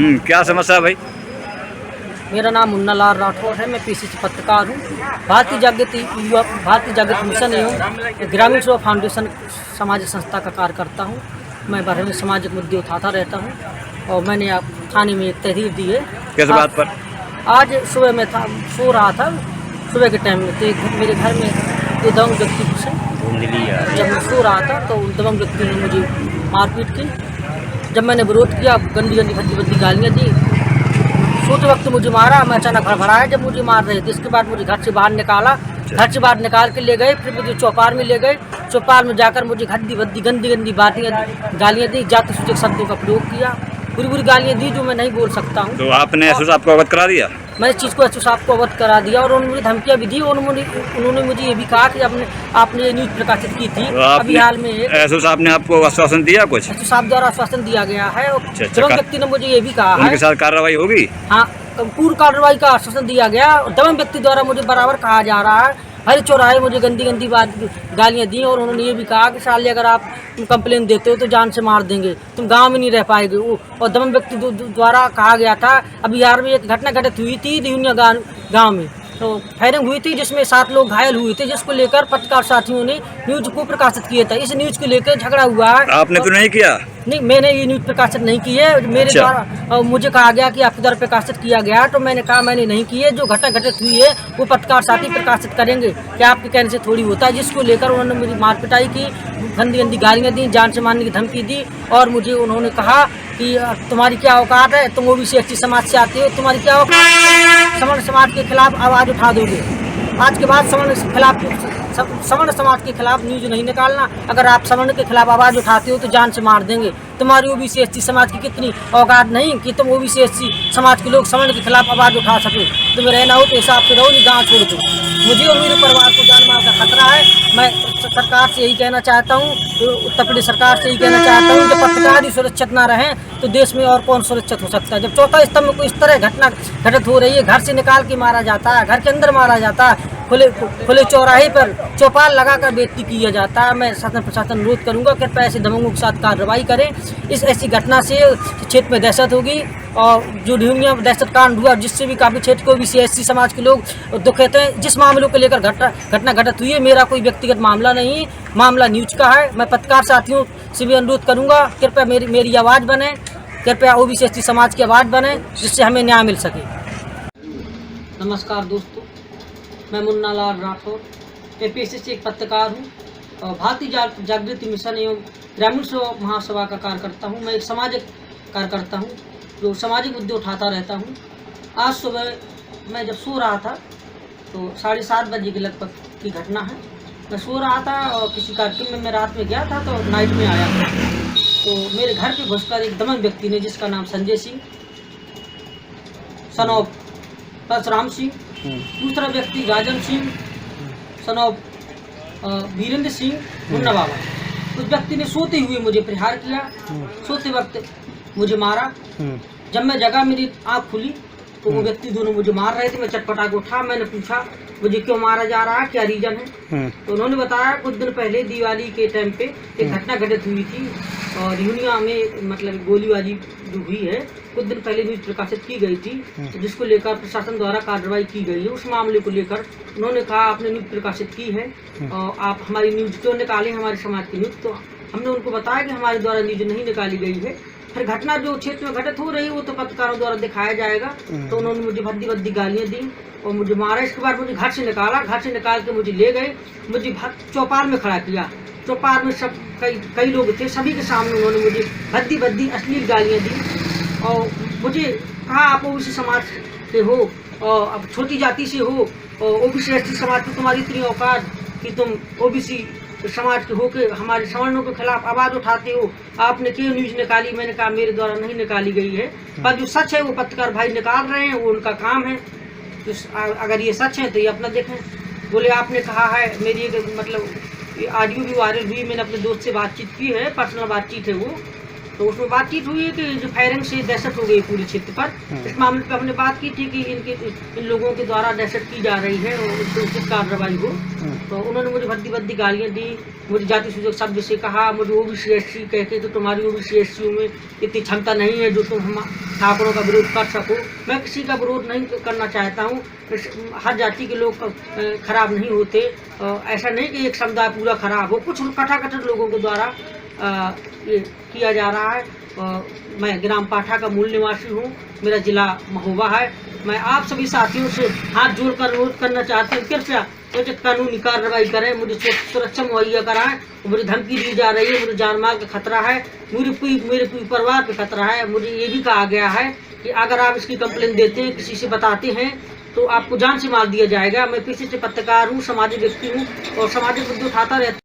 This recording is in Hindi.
क्या समस्या है भाई? मेरा नाम मुन्ना लाल राठौर है। मैं पीसीसी पत्रकार हूँ। भारतीय जागृति मिशन एवं ग्रामीण सेवा फाउंडेशन सामाजिक संस्था का कार्य करता हूँ। मैं बारे में सामाजिक मुद्दे उठाता रहता हूँ और मैंने आप थाने में एक तहरीर दी है। किस बात पर? आज सुबह में था, सो रहा था सुबह के टाइम में, तो मेरे घर में ये दबंग व्यक्ति घुसे। जब मैं सो रहा था तो उन दबंग व्यक्ति ने मुझे मारपीट की। जब मैंने विरोध किया, गंदी गंदी भद्दी भद्दी गालियाँ दी। सोते वक्त मुझे मारा। मैं अचानक हड़बड़ाया जब मुझे मार रहे थे। इसके बाद मुझे घर से बाहर निकाला। घर से बाहर निकाल के ले गए, फिर मुझे चौपाल में ले गए। चौपाल में जाकर मुझे भद्दी भद्दी गंदी गंदी गालियाँ दी, जाति सूचक शब्दों का प्रयोग किया, बुरी बुरी गालियाँ दी जो मैं नहीं बोल सकता हूँ। तो आपने एसओ साहब को अवगत करा दिया? मैंने इस चीज़ को एसओ साहब को अवगत करा दिया और उन्होंने धमकियाँ भी दी। और उन्होंने मुझे ये भी कहा कि आपने ये न्यूज़ प्रकाशित की थी। तो अभी हाल में एसओ साहब ने आपको आश्वासन दिया कुछ? एसओ साहब द्वारा आश्वासन दिया गया है। और दबंग व्यक्ति ने मुझे ये भी कहा है उनके साथ कार्रवाई होगी। हाँ, पूर्ण कार्रवाई का आश्वासन दिया गया। दबंग व्यक्ति द्वारा मुझे बराबर कहा जा रहा है, हर चौराहे मुझे गंदी गंदी गालियाँ दी। और उन्होंने ये भी कहा कि साले अगर आप कंप्लेन देते हो तो जान से मार देंगे, तुम गांव में नहीं रह पाएंगे। और दबंग व्यक्ति द्वारा कहा गया था। अभी यार में एक घटना घटित हुई थी रियूनिया गाँव में, तो फायरिंग हुई थी जिसमें 7 लोग घायल हुए थे, जिसको लेकर पत्रकार साथियों ने न्यूज को प्रकाशित किया था। इस न्यूज को लेकर झगड़ा हुआ है। आपने तो नहीं किया? नहीं, मैंने ये न्यूज प्रकाशित नहीं की है। मेरे द्वारा मुझे कहा गया कि आपके द्वारा प्रकाशित किया गया, तो मैंने कहा मैंने नहीं की है। जो घटना घटित हुई है वो पत्रकार साथी प्रकाशित करेंगे, क्या आपके कहने से थोड़ी होता है। जिसको लेकर उन्होंने मेरी मार पिटाई की, गंदी गंदी गालियाँ दी, जान से मारने की धमकी दी। और मुझे उन्होंने कहा कि तुम्हारी क्या औकात है, तुम ओबीसी एसटी समाज से आते हो, तुम्हारी क्या औकात है, सवर्ण समाज के खिलाफ आवाज़ उठा दोगे। आज के बाद सवर्ण समाज के खिलाफ न्यूज नहीं निकालना। अगर आप सवर्ण के खिलाफ आवाज़ उठाते हो तो जान से मार देंगे। तुम्हारी ओबीसी एसटी समाज की कितनी औकात नहीं कि तुम ओबीसी एसटी समाज के लोग सवर्ण के खिलाफ आवाज़ उठा सके। तुम्हें रहना हो तो हिसाब से रहो, नहीं गाँव छोड़ दो। मुझे और मेरे परिवार को जान माल का खतरा है। मैं सरकार से यही कहना चाहता हूँ, उत्तर प्रदेश सरकार से यही कहना चाहता हूँ, जब पत्रकार ही सुरक्षित ना रहें तो देश में और कौन सुरक्षित हो सकता है। जब चौथा स्तंभ को इस तरह घटना घटित हो रही है, घर से निकाल के मारा जाता है, घर के अंदर मारा जाता है, खुले चौराहे पर चौपाल लगाकर बेइज्जती किया जाता है। मैं शासन प्रशासन अनुरोध करूंगा कि कृपया ऐसे दबंगों के साथ कार्रवाई करें। इस ऐसी घटना से क्षेत्र में दहशत होगी। और जो रियूनिया दहशत कांड हुआ जिससे भी काफ़ी क्षेत्र को भी CSC समाज के लोग दुखित हैं। जिस मामलों को लेकर घटना घटित हुई है, मेरा कोई व्यक्तिगत मामला नहीं, मामला न्यूज का है। मैं पत्रकार साथियों से भी अनुरोध करूँगा, कृपया मेरी आवाज़ बने, कृपया OBC ST समाज की आवाज़ बने, जिससे हमें न्याय मिल सके। नमस्कार दोस्तों, मैं मुन्ना लाल राठौर, मैं पेशे से एक पत्रकार हूँ और भारतीय जागृति मिशन एवं ग्रामीण सेवा महासभा का कार्य करता हूँ। मैं एक सामाजिक कार्य करता हूँ जो सामाजिक मुद्दे उठाता रहता हूँ। आज सुबह मैं जब सो रहा था तो 7:30 बजे के लगभग की घटना है। मैं सो रहा था और किसी कार्यक्रम में मैं रात में गया था, तो नाइट में आया था। तो मेरे घर पे घुसकर एक दबंग व्यक्ति ने, जिसका नाम संजय सिंह सन ऑफ परशुराम सिंह, दूसरा व्यक्ति राजन सिंह सन ऑफ वीरेंद्र सिंह मुन्ना बाबा, उस व्यक्ति ने सोते हुए मुझे प्रहार किया। सोते वक्त मुझे मारा। जब मैं जगह, मेरी आँख खुली तो वो व्यक्ति दोनों मुझे मार रहे थे। मैं चटपटा के उठा। मैंने पूछा मुझे क्यों मारा जा रहा है, क्या रीजन है। तो उन्होंने बताया कुछ दिन पहले दिवाली के टाइम पे एक घटना घटित हुई थी और रियूनिया में मतलब गोलीबाजी जो हुई है, कुछ दिन पहले न्यूज प्रकाशित की गई थी, जिसको लेकर प्रशासन द्वारा कार्रवाई की गई है। उस मामले को लेकर उन्होंने कहा आपने न्यूज प्रकाशित की है और आप हमारी न्यूज क्यों निकालें, हमारे समाज की न्यूज। तो हमने उनको बताया कि हमारे द्वारा न्यूज नहीं निकाली गई है। फिर घटना जो क्षेत्र में घटित हो रही है वो तो पत्रकारों द्वारा दिखाया जाएगा। तो उन्होंने मुझे भद्दी भद्दी गालियाँ दी और मुझे मारा। इसके बाद मुझे घर से निकाला। घर से निकाल के मुझे ले गए, मुझे चौपाल में खड़ा किया। चौपाल में सब कई लोग थे, सभी के सामने उन्होंने मुझे भद्दी भद्दी अश्लील गालियाँ दी और मुझे कहा आप ओबीसी समाज से हो और अब छोटी जाति से हो और OBC ST समाज की तुम्हारी इतनी औकात कि तुम OBC समाज के होके हमारे सवर्णों के खिलाफ आवाज़ उठाते हो, आपने क्यों न्यूज निकाली। मैंने कहा मेरे द्वारा नहीं निकाली गई है, पर जो सच है वो पत्रकार भाई निकाल रहे हैं, वो उनका काम है। तो अगर ये सच है तो ये अपना देखें। बोले आपने कहा है, मेरी एक मतलब ऑडियो भी वायरल हुई, मैंने अपने दोस्त से बातचीत की है, पर्सनल बातचीत है वो। तो उसमें बातचीत हुई है कि जो फायरिंग से दहशत हो गई पूरे क्षेत्र पर। इस मामले पर हमने बात की थी कि इन लोगों के द्वारा दहशत की जा रही है और उसकी उचित कार्रवाई हो। तो उन्होंने मुझे भद्दी भद्दी गालियाँ दी, मुझे जाति सूचक शब्द से कहा, मुझे ओबीसी एससी कह के, तो तुम्हारी ओबीसी एससी में इतनी क्षमता नहीं है जो तुम हम ठाकुरों का विरोध कर सको। मैं किसी का विरोध नहीं करना चाहता हूँ, हर जाति के लोग खराब नहीं होते, ऐसा नहीं कि एक समुदाय पूरा खराब हो, कुछ कटाकट लोगों के द्वारा ये किया जा रहा है। मैं ग्राम पाठा का मूल निवासी हूँ, मेरा जिला महोबा है। मैं आप सभी साथियों से हाथ जोड़कर अनुरोध करना चाहती हूँ, कृपया मुझे कानूनी कार्रवाई करें, मुझे सुरक्षा मुहैया कराएं। मुझे धमकी दी जा रही है, मुझे जान माल का खतरा है, मेरे पूरे परिवार पे खतरा है। मुझे ये भी कहा गया है कि अगर आप इसकी कंप्लेंट देते हैं, किसी से बताते हैं, तो आपको जान से मार दिया जाएगा। मैं पेशे से पत्रकार हूँ, सामाजिक व्यक्ति हूँ और सामाजिक मुद्दे उठाता रहता